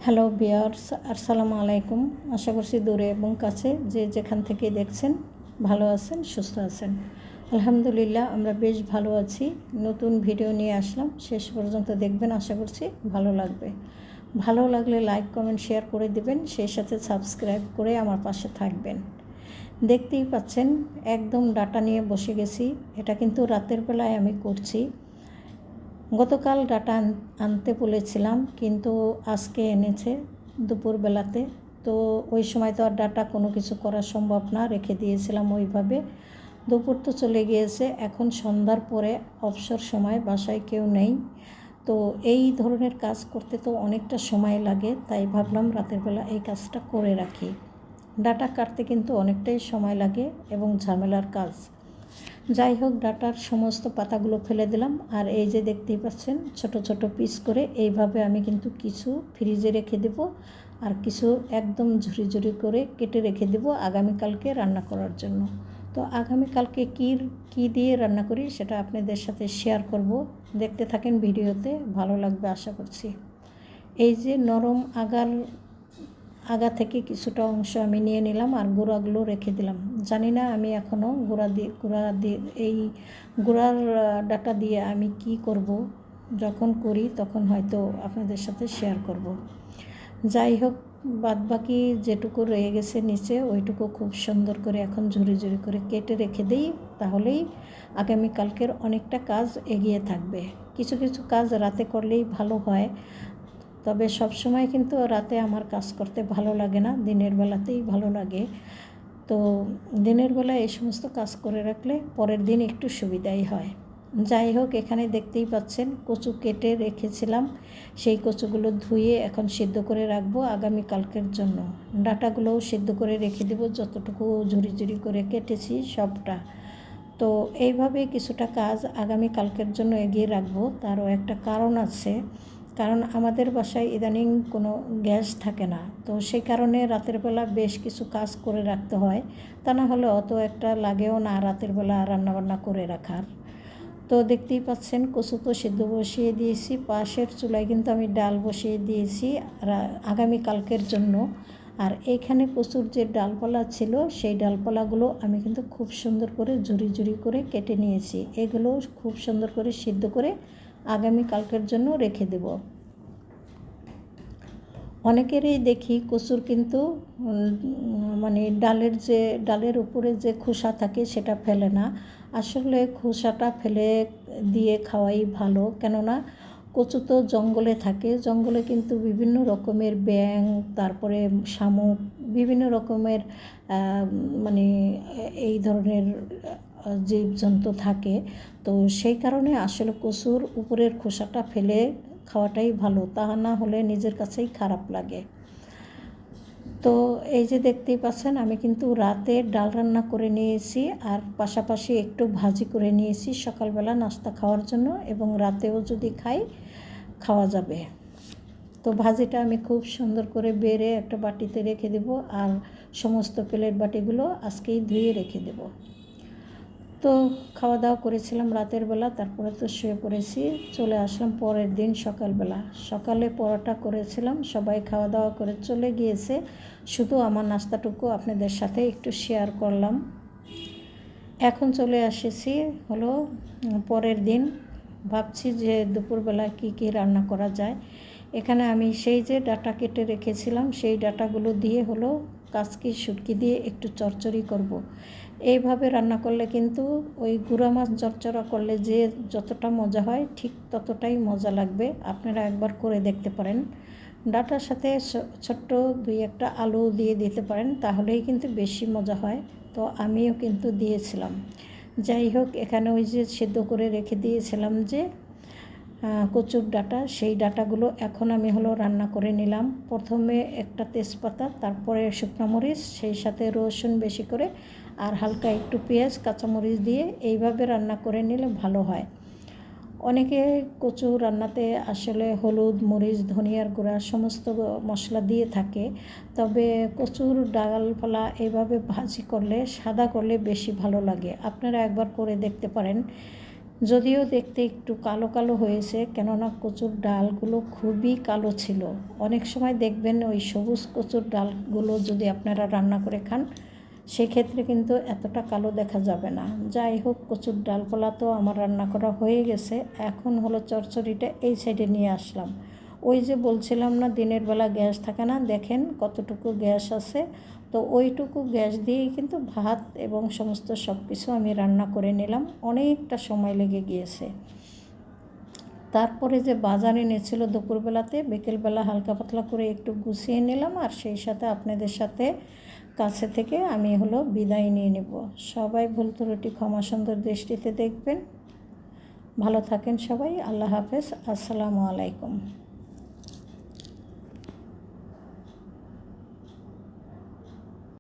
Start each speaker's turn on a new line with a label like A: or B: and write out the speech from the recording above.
A: Hello viewers, আসসালামু আলাইকুম। আশা করছি দূরে এবং কাছে যে যেখান থেকে দেখছেন ভালো আছেন, সুস্থ আছেন। আলহামদুলিল্লাহ আমরা বেশ ভালো আছি। নতুন ভিডিও নিয়ে আসলাম, শেষ পর্যন্ত দেখবেন, আশা করছি ভালো লাগবে। ভালো লাগলে লাইক, কমেন্ট, শেয়ার করে দিবেন, সেই সাথে সাবস্ক্রাইব করে আমার পাশে থাকবেন। দেখতেই পাচ্ছেন একদম ডাটা নিয়ে বসে গেছি। এটা কিন্তু রাতের বেলায় আমি করছি। গতকাল ডাটা আনতে বলেছিলাম, কিন্তু আজকে এনেছে দুপুরবেলাতে। তো ওই সময় তো আর ডাটা কোনো কিছু করা সম্ভব না, রেখে দিয়েছিলাম ওইভাবে। দুপুর তো চলে গিয়েছে, এখন সন্ধ্যার পরে অবসর সময়, বাসায় কেউ নেই। তো এই ধরনের কাজ করতে তো অনেকটা সময় লাগে, তাই ভাবলাম রাতের বেলা এই কাজটা করে রাখি। ডাটা কাটতে কিন্তু অনেকটাই সময় লাগে এবং ঝামেলার কাজ। যাই হোক, ডাটার সমস্ত পাতাগুলো ফেলে দিলাম। আর এই যে দেখতেই পাচ্ছেন ছোট ছোট পিস করে, এইভাবে আমি কিন্তু কিছু ফ্রিজে রেখে দেব আর কিছু একদম ঝুরি ঝুরি করে কেটে রেখে দেব আগামীকালকে রান্না করার জন্য। তো আগামীকালকে কী দিয়ে রান্না করি সেটা আপনাদের সাথে শেয়ার করব। দেখতে থাকেন ভিডিওতে, ভালো লাগবে আশা করছি। এই যে নরম আগা থেকে কিছুটা অংশ আমি নিয়ে নিলাম আর গুঁড়াগুলো রেখে দিলাম। জানি না আমি এখনও গুঁড়া দিয়ে এই গুঁড়ার ডাটা দিয়ে আমি কি করব, যখন করি তখন হয়তো আপনাদের সাথে শেয়ার করব। যাই হোক, বাদবাকি যেটুকু রয়ে গেছে নিচে, ওইটুকু খুব সুন্দর করে এখন ঝুরি ঝুরি করে কেটে রেখে দিই, তাহলেই আগামীকালকের অনেকটা কাজ এগিয়ে থাকবে। কিছু কিছু কাজ রাতে করলেই ভালো হয়, তবে সব সময় কিন্তু রাতে আমার কাজ করতে ভালো লাগে না, দিনের বেলাতেই ভালো লাগে। তো দিনের বেলা এই সমস্ত কাজ করে রাখলে পরের দিন একটু সুবিধাই হয়। যাই হোক, এখানে দেখতেই পাচ্ছেন কচু কেটে রেখেছিলাম, সেই কচুগুলো ধুয়ে এখন সিদ্ধ করে রাখবো আগামীকালকের জন্য। ডাটাগুলোও সিদ্ধ করে রেখে দেবো, যতটুকু ঝুরি ঝুরি করে কেটেছি সবটা। তো এইভাবে কিছুটা কাজ আগামীকালকের জন্য এগিয়ে রাখবো। তারও একটা কারণ আছে, কারণ আমাদের বাসায় ইদানিং কোনো গ্যাস থাকে না। তো সেই কারণে রাতের বেলা বেশ কিছু কাজ করে রাখতে হয়, তা না হলে অত একটা লাগেও না রাতের বেলা রান্নাবান্না করে রাখার। তো দেখতেই পাচ্ছেন কচু তো সিদ্ধ বসিয়ে দিয়েছি, পাশের চুলায় কিন্তু আমি ডাল বসিয়ে দিয়েছি আগামীকালকের জন্য। আর এইখানে কচুর যে ডালপালা ছিল, সেই ডালপালাগুলো আমি কিন্তু খুব সুন্দর করে ঝুরি ঝুরি করে কেটে নিয়েছি। এগুলো খুব সুন্দর করে সিদ্ধ করে আগামীকালকের জন্য রেখে দেব। অনেকেরই দেখি কচুর কিন্তু মানে ডালের উপরে যে খোসা থাকে সেটা ফেলে না। আসলে খোসাটা ফেলে দিয়ে খাওয়াই ভালো, কেননা কচু তো জঙ্গলে থাকে। জঙ্গলে কিন্তু বিভিন্ন রকমের ব্যাঙ, তারপরে শামুক, বিভিন্ন রকমের মানে এই ধরনের জীবজন্তু থাকে। তো সেই কারণে আসলে কচুর উপরের খোসাটা ফেলে খাওয়াটাই ভালো, তা না হলে নিজের কাছেই খারাপ লাগে। তো এই যে দেখতেই পাচ্ছেন আমি কিন্তু রাতে ডাল রান্না করে নিয়েছি, আর পাশাপাশি একটু ভাজি করে নিয়েছি সকালবেলা নাস্তা খাওয়ার জন্য, এবং রাতেও যদি খাওয়া যাবে। তো ভাজিটা আমি খুব সুন্দর করে বেড়ে একটা বাটিতে রেখে দেব, আর সমস্ত প্লেট বাটিগুলো আজকেই ধুয়ে রেখে দেব। তো খাওয়া দাওয়া করেছিলাম রাতের বেলা, তারপরে তো শুয়ে পড়েছি। চলে আসলাম পরের দিন সকালবেলা। সকালে পরোটা করেছিলাম, সবাই খাওয়া দাওয়া করে চলে গিয়েছে, শুধু আমার নাস্তাটুকু আপনাদের সাথে একটু শেয়ার করলাম। এখন চলে এসেছি হলো পরের দিন, ভাবছি যে দুপুরবেলা কি রান্না করা যায়। এখানে আমি সেই যে ডাটা কেটে রেখেছিলাম, সেই ডাটাগুলো দিয়ে হলো কাচকি শুটকি দিয়ে একটু চচ্চড়ি করব। এইভাবে রান্না করলে কিন্তু ওই গুঁড়া মাছ চচ্চড়া করলে যে যতটা মজা হয় ঠিক ততটাই মজা লাগবে। আপনারা একবার করে দেখতে পারেন। ডাটার সাথে ছোট্ট 2-1টা আলু দিয়ে দিতে পারেন, তাহলেই কিন্তু বেশি মজা হয়। তো আমিও কিন্তু দিয়েছিলাম। যাই হোক, এখানে ওই যে সেদ্ধ করে রেখে দিয়েছিলাম যে কচুর ডাটা, সেই ডাটাগুলো এখন আমি হলো রান্না করে নিলাম। প্রথমে একটা তেজপাতা, তারপরে শুকনো মরিচ, সেই সাথে রসুন বেশি করে, আর হালকা একটু পেঁয়াজ কাঁচামরিচ দিয়ে এইভাবে রান্না করে নিলে ভালো হয়। অনেকে কচু রান্নাতে আসলে হলুদ, মরিচ, ধনিয়ার গুঁড়া সমস্ত মশলা দিয়ে থাকে, তবে কচুর ডালপালা এইভাবে ভাজি করলে, সাদা করলে বেশি ভালো লাগে। আপনারা একবার করে দেখতে পারেন। যদিও দেখতে একটু কালো কালো হয়েছে, কেননা কচুর ডালগুলো খুবই কালো ছিল। অনেক সময় দেখবেন ওই সবুজ কচুর ডালগুলো যদি আপনারা রান্না করে খান, সেক্ষেত্রে কিন্তু এতটা কালো দেখা যাবে না। যাই হোক, কচুর ডালপালা তো আমার রান্না করা হয়ে গেছে। এখন হলো চচ্চড়িটা এই সাইডে নিয়ে আসলাম। ওই যে বলছিলাম না দিনের বেলা গ্যাস থাকে না, দেখেন কতটুকু গ্যাস আছে। তো ওইটুকু গ্যাস দিয়েই কিন্তু ভাত এবং সমস্ত সব কিছু আমি রান্না করে নিলাম। অনেকটা সময় লেগে গিয়েছে। তারপরে যে বাজার এনেছিল দুপুরবেলাতে, বিকেলবেলা হালকা পাতলা করে একটু গুছিয়ে নিলাম, আর সেই সাথে আপনাদের সাথে কাছে থেকে আমি হলো বিদায় নিয়ে নেব। সবাই ভুল ত্রুটি ক্ষমা সুন্দর দৃষ্টিতে দেখবেন। ভালো থাকেন সবাই। আল্লাহ হাফেজ। আসসালামু আলাইকুম।